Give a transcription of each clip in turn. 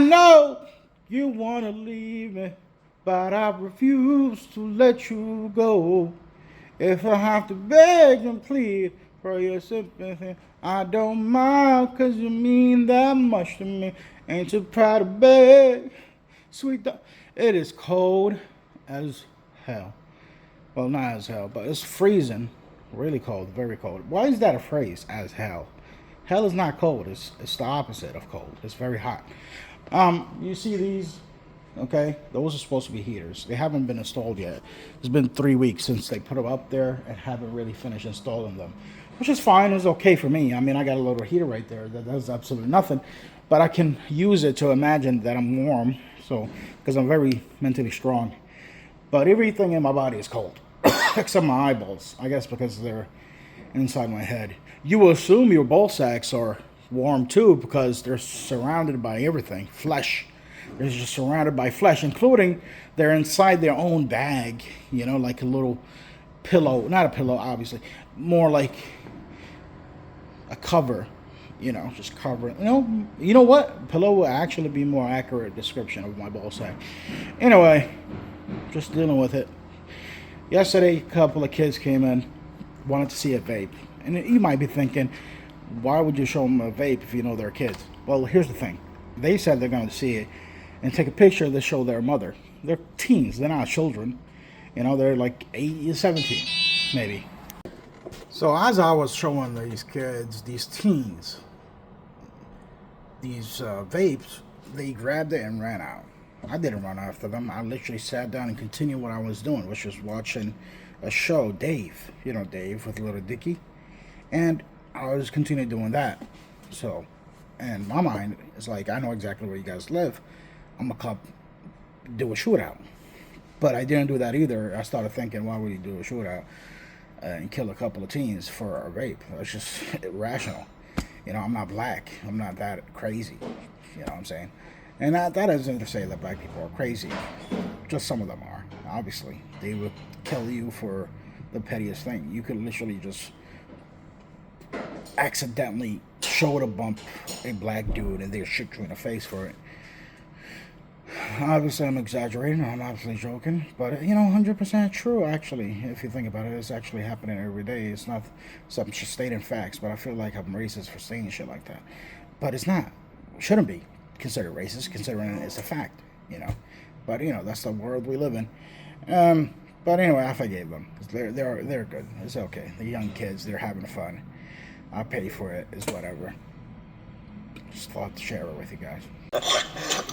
know you want to leave me, but I refuse to let you go. If I have to beg and plead for your sympathy, I don't mind, 'cause you mean that much to me. Ain't too proud to beg, sweet dog. It is cold as hell. Well, not as hell, but it's freezing. Really cold, very cold. Why is that a phrase, as hell? Hell is not cold. It's the opposite of cold. It's very hot. You see these? Okay, those are supposed to be heaters. They haven't been installed yet. It's been 3 weeks since they put them up there and haven't really finished installing them, which is fine. It's okay for me. I mean, I got a little heater right there that does absolutely nothing, but I can use it to imagine that I'm warm. So, because I'm very mentally strong, but everything in my body is cold except my eyeballs. I guess because they're inside my head. You will assume your ball sacks are warm too because they're surrounded by everything, flesh. They're just surrounded by flesh, including they're inside their own bag, you know, like a little pillow. Not a pillow, obviously. More like a cover, you know, just cover. You know what? Pillow will actually be more accurate description of my ball sack. Anyway, just dealing with it. Yesterday, a couple of kids came in, wanted to see a vape. And you might be thinking, why would you show them a vape if you know they're kids? Well, here's the thing. They said they're going to see it and take a picture to show their mother. They're teens. They're not children. You know, they're like 8, 17, maybe. So as I was showing these kids, these teens, these vapes, they grabbed it and ran out. I didn't run after them. I literally sat down and continued what I was doing, which was watching a show, Dave. You know Dave with Little Dicky. And I was continuing doing that. So, and my mind is like, I know exactly where you guys live. I'm gonna come do a shootout. But I didn't do that either. I started thinking, why would you do a shootout and kill a couple of teens for a rape? That's just irrational. You know, I'm not black. I'm not that crazy. You know what I'm saying? And that isn't to say that black people are crazy. Just some of them are. Obviously, they would kill you for the pettiest thing. You could literally just accidentally shoulder bump a black dude and they'll shoot you in the face for it. Obviously, I'm exaggerating. I'm obviously joking, but 100% true. Actually, if you think about it, it's actually happening every day. It's not something just stating facts, but I feel like I'm racist for saying shit like that. But it's not. Shouldn't be considered racist, considering it's a fact. But that's the world we live in. But anyway, I forgave them. They're good. It's okay. They're young kids. They're having fun. I pay for it. It's whatever. Just thought to share it with you guys.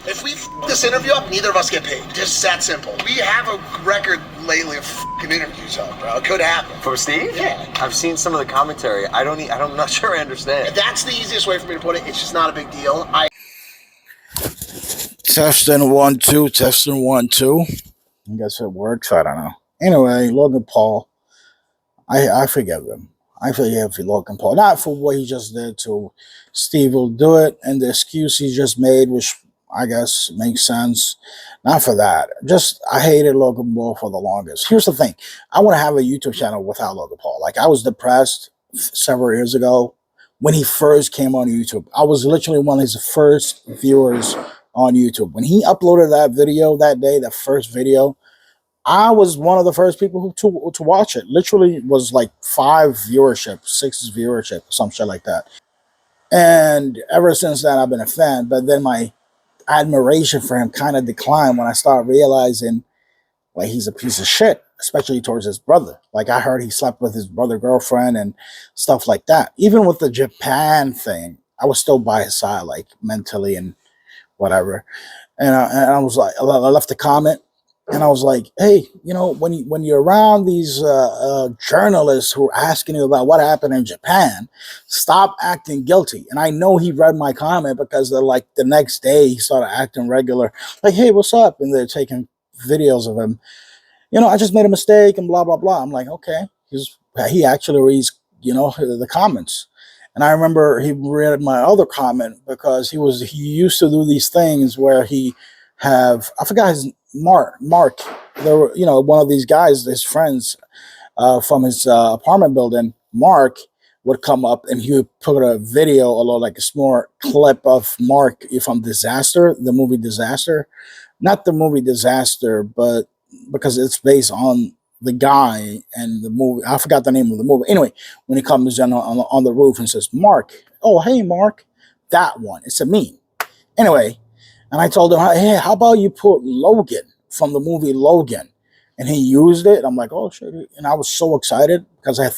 If we this interview up, neither of us get paid. Just that simple. We have a record lately of interviews up, bro. It could happen. From Steve? Yeah. I've seen some of the commentary. I'm not sure I understand. That's the easiest way for me to put it. It's just not a big deal. Testing 1 2. Testing 1 2. I guess it works. I don't know. Anyway, Logan Paul. I forgive him. I forgive Logan Paul. Not for what he just did to Stevewilldoit and the excuse he just made, which I guess makes sense. Not for that. Just, I hated Logan Paul for the longest. Here's the thing. I want to have a YouTube channel without Logan Paul. Like, I was depressed several years ago when he first came on YouTube. I was literally one of his first viewers on YouTube. When he uploaded that video that day, the first video, I was one of the first people to watch it. Literally was like 5 viewership, 6 viewership, some shit like that. And ever since then, I've been a fan. But then my admiration for him kind of declined when I started realizing, like, he's a piece of shit, especially towards his brother. Like, I heard he slept with his brother's girlfriend and stuff like that. Even with the Japan thing, I was still by his side, like, mentally and whatever. And I was like, I left a comment. And I was like, hey, when you're around these journalists who are asking you about what happened in Japan, stop acting guilty. And I know he read my comment because they're like the next day he started acting regular. Like, hey, what's up? And they're taking videos of him. I just made a mistake and blah, blah, blah. I'm like, okay. He actually reads, the comments. And I remember he read my other comment because he used to do these things where I forgot his Mark, there were, one of these guys, his friends from his apartment building, Mark, would come up, and he would put a video, a little like a small clip of Mark from Disaster, the movie Disaster. Not the movie Disaster, but because it's based on the guy and the movie. I forgot the name of the movie. Anyway, when he comes in on the roof and says, Mark, oh, hey, Mark, that one. It's a meme. Anyway, and I told him, hey, how about you put Logan from the movie Logan? And he used it. I'm like, oh, shit. And I was so excited because I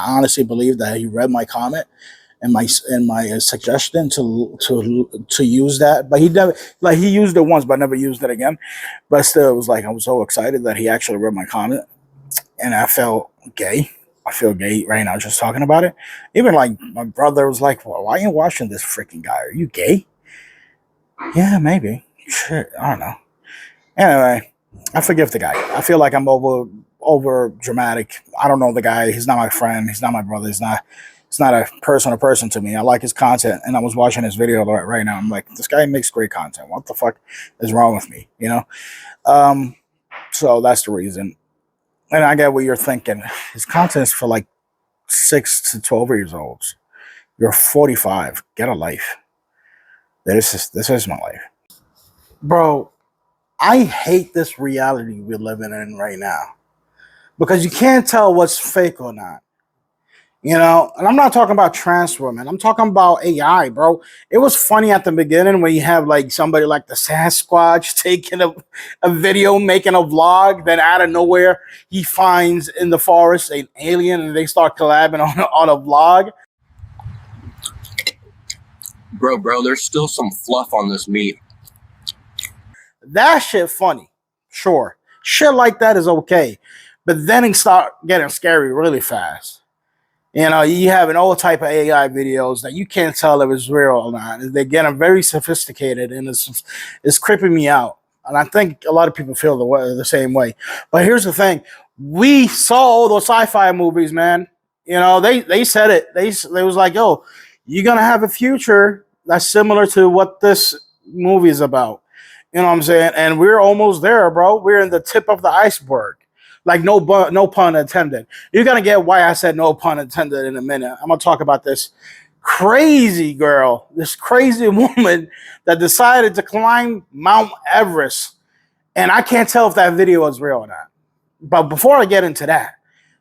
honestly believe that he read my comment and my suggestion to use that. But he never, like, he used it once, but never used it again. But still, it was like, I was so excited that he actually read my comment. And I felt gay. I feel gay right now just talking about it. Even like my brother was like, well, why are you watching this freaking guy? Are you gay? Yeah, maybe. Shit, I don't know. Anyway, I forgive the guy. I feel like I'm over dramatic. I don't know the guy. He's not my friend. He's not my brother. He's not a person to me. I like his content, and I was watching his video right now. I'm like, this guy makes great content. What the fuck is wrong with me? You know? So that's the reason. And I get what you're thinking. His content is for like 6 to 12 years olds. You're 45. Get a life. This is my life. Bro, I hate this reality we're living in right now. Because you can't tell what's fake or not. You know, and I'm not talking about trans women. I'm talking about AI, bro. It was funny at the beginning when you have like somebody like the Sasquatch taking a video, making a vlog. Then out of nowhere, he finds in the forest an alien and they start collabing on a vlog. Bro, there's still some fluff on this meat. That shit funny. Sure. Shit like that is okay. But then it start getting scary really fast. You know, you have an old type of AI videos that you can't tell if it's real or not. They're getting very sophisticated, and it's creeping me out. And I think a lot of people feel the same way. But here's the thing: we saw all those sci-fi movies, man. You know, they said it. They was like, "Yo, you're gonna have a future that's similar to what this movie is about." You know what I'm saying? And we're almost there, bro. We're in the tip of the iceberg. Like no pun intended. You're gonna get why I said no pun intended in a minute. I'm gonna talk about this crazy girl, this crazy woman that decided to climb Mount Everest. And I can't tell if that video is real or not. But before I get into that,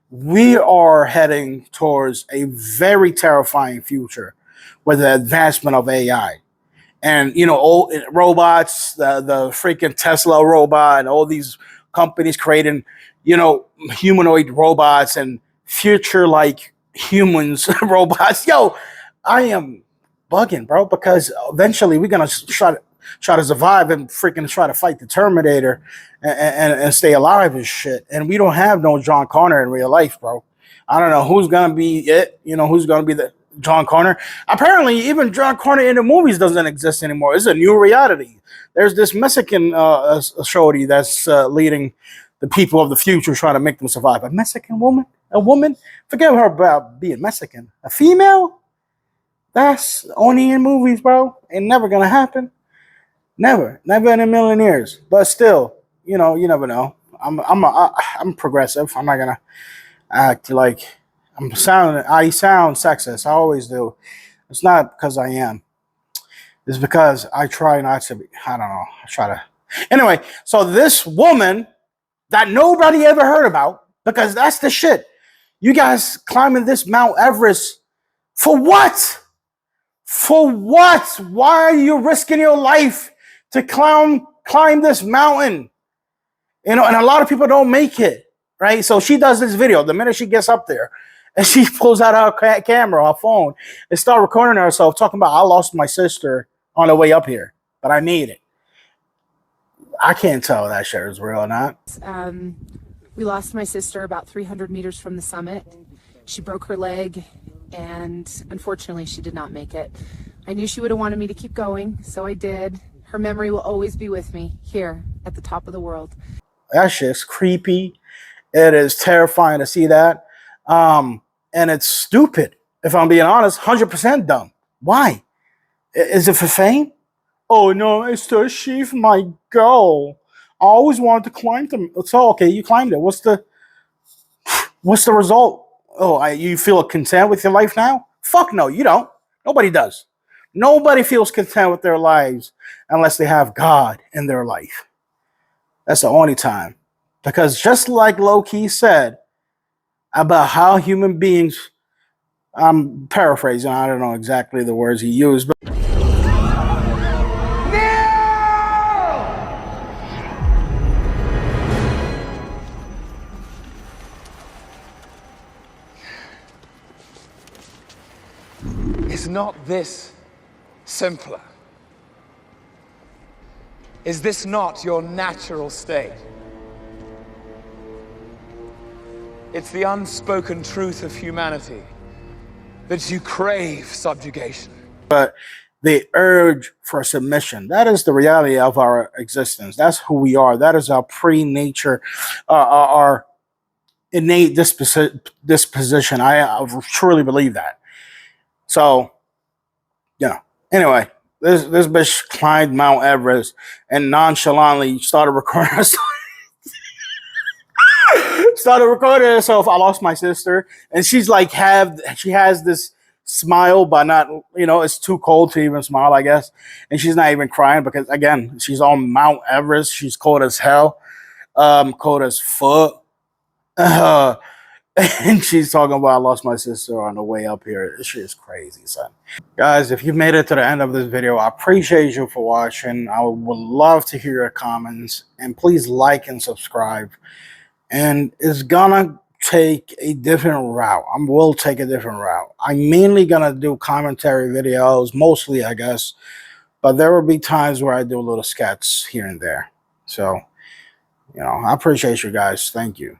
we are heading towards a very terrifying future with the advancement of AI. And, you know, old robots, the freaking Tesla robot and all these companies creating, you know, humanoid robots and future like humans robots. Yo, I am bugging, bro, because eventually we're gonna try to survive and freaking try to fight the Terminator and stay alive and shit. And we don't have no John Connor in real life, bro. I don't know who's gonna be it. You know, who's gonna be the John Connor. Apparently, even John Connor in the movies doesn't exist anymore. It's a new reality. There's this Mexican shorty that's leading the people of the future, trying to make them survive. A Mexican woman? A woman? Forget her about being Mexican. A female? That's only in movies, bro. Ain't never gonna happen. Never in a million years. But still, you know, you never know. I'm progressive. I'm not gonna act like I sound sexist. I always do. It's not because I am. It's because I try not to be. I don't know. I try to. Anyway, so this woman that nobody ever heard about, because that's the shit. You guys climbing this Mount Everest for what? For what? Why are you risking your life to climb this mountain? You know, and a lot of people don't make it, right? So she does this video. The minute she gets up there, and she pulls out her camera, her phone, and start recording herself talking about, I lost my sister on the way up here, but I made it. I can't tell if that shit is real or not. We lost my sister about 300 meters from the summit. She broke her leg, and unfortunately, she did not make it. I knew she would have wanted me to keep going, so I did. Her memory will always be with me here at the top of the world. That shit's creepy. It is terrifying to see that. And it's stupid, if I'm being honest, 100% dumb. Why? Is it for fame? Oh, no, it's to achieve my goal. I always wanted to climb them. So, okay, you climbed it. What's the result? you feel content with your life now? Fuck no, you don't. Nobody does. Nobody feels content with their lives unless they have God in their life. That's the only time. Because just like Low-Key said about how human beings, I'm paraphrasing, I don't know exactly the words he used, but is not this simpler? Is this not your natural state? It's the unspoken truth of humanity that you crave subjugation. but the urge for submission, that is the reality of our existence. That's who we are. That is our pre-nature, our innate disposition. I truly believe that. So, anyway, this bitch climbed Mount Everest and nonchalantly started recording herself. Started recording herself. I lost my sister, and she's like, she has this smile, but not, it's too cold to even smile, I guess. And she's not even crying because, again, she's on Mount Everest. She's cold as hell, cold as fuck. And she's talking about, I lost my sister on the way up here. This shit is crazy, son. Guys, if you've made it to the end of this video, I appreciate you for watching. I would love to hear your comments. And please like and subscribe. And it's gonna take a different route. I will take a different route. I'm mainly gonna do commentary videos, mostly, I guess. But there will be times where I do a little sketch here and there. So, I appreciate you guys. Thank you.